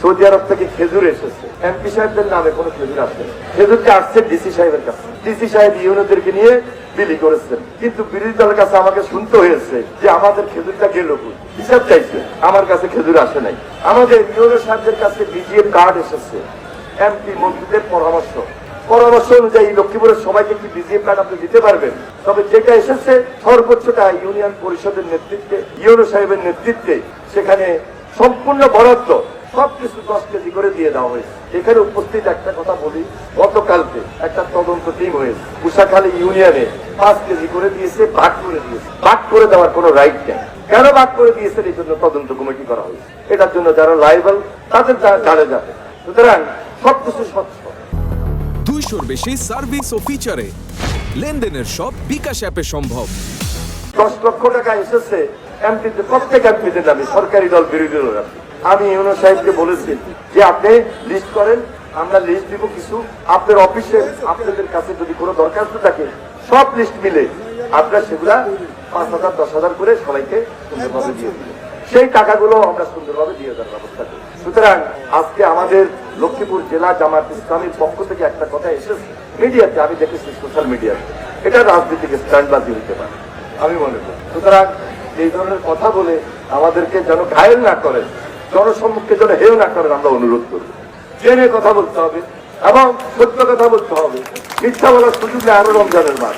Saudi আরব থেকে খেজুর এসেছে, এমপি সাহেবদের নামে কোনো খেজুর আসে, খেজুরটা আসছে ডিসি সাহেবের কাছে। ডিসি সাহেব ইউনিদেরকে নিয়ে বিলি করেছেন, কিন্তু বিরোধী দলের কাছে আমাকে শুনতে হয়েছে যে আমাদের খেজুরটা গেল, হিসাব চাইছে, আমার কাছে খেজুর আসে নাই। আমাদের ইউনো সাহেবদের কাছে বিজিএম কার্ড এসেছে, এমপি মন্ত্রীদের পরামর্শ অনুযায়ী লক্ষ্মীপুরের সবাইকে কি বিজিএম কার্ড আপনি দিতে পারবেন? তবে যেটা এসেছে সর্বোচ্চটা ইউনিয়ন পরিষদের নেতৃত্বে, ইউনো সাহেবের নেতৃত্বে, সেখানে সম্পূর্ণ বরাদ্দ সবকিছু 10 কেজি করে দিয়ে দেওয়া হয়েছে। এখানে উপস্থিত একটা কথা বলি, গতকালকে একটা তদন্ত টিম হয়েছে, কুশাখালী ইউনিয়নে 5 কেজি করে দিয়েছে, ভাগ করে দিয়েছে। ভাগ করে দেওয়ার কোনো রাইট নেই। কেন ভাগ করে দিয়েছে এই জন্য তদন্ত কমিটি করা হয়েছে। এটার জন্য যারা লাইবল তাদের জানে যাবে। সুতরাং সবকিছু স্বচ্ছ। 200-র বেশি সার্ভিস ও ফিচারে লেনদেনের সব বিকাশ অ্যাপে সম্ভব। 10 লক্ষ টাকা এসেছে এমপিতে, প্রত্যেক এমপিদের নামে, সরকারি দল বিরোধী দল। আমি ইউনো সাহেবকে বলেছি যে আপনি লিস্ট করেন, আমরা লিস্ট দিব কিছু, আপনার অফিসে আপনাদের কাছে যদি কোনো দরখাস্ত থাকে সব লিস্ট মিলে আপনারা সেগুলা 5,000 10,000 করে সবাইকে সুন্দরভাবে দিয়ে দিবেন। সেই টাকাগুলো আমরা সুন্দরভাবে দিয়ে দেওয়ার ব্যবস্থা করি। সুতরাং আজকে আমাদের লক্ষ্মীপুর জেলা জামাত ইসলামীর পক্ষ থেকে একটা কথা এসেছে মিডিয়াতে, আমি দেখেছি সোশ্যাল মিডিয়াতে, এটা রাজনীতিকে স্ট্যান্ডবাজি হতে পারে আমি মনে করি। সুতরাং এই ধরনের কথা বলে আমাদেরকে যেন ঘায়েল না করেন, জনসম্মুখে যেন হেয় না করেন, আমরা অনুরোধ করব। জেনে কথা বলতে হবে এবং সত্য কথা বলতে হবে। মিথ্যা বলার সুযোগ নেই, আরো রমজানের মাস।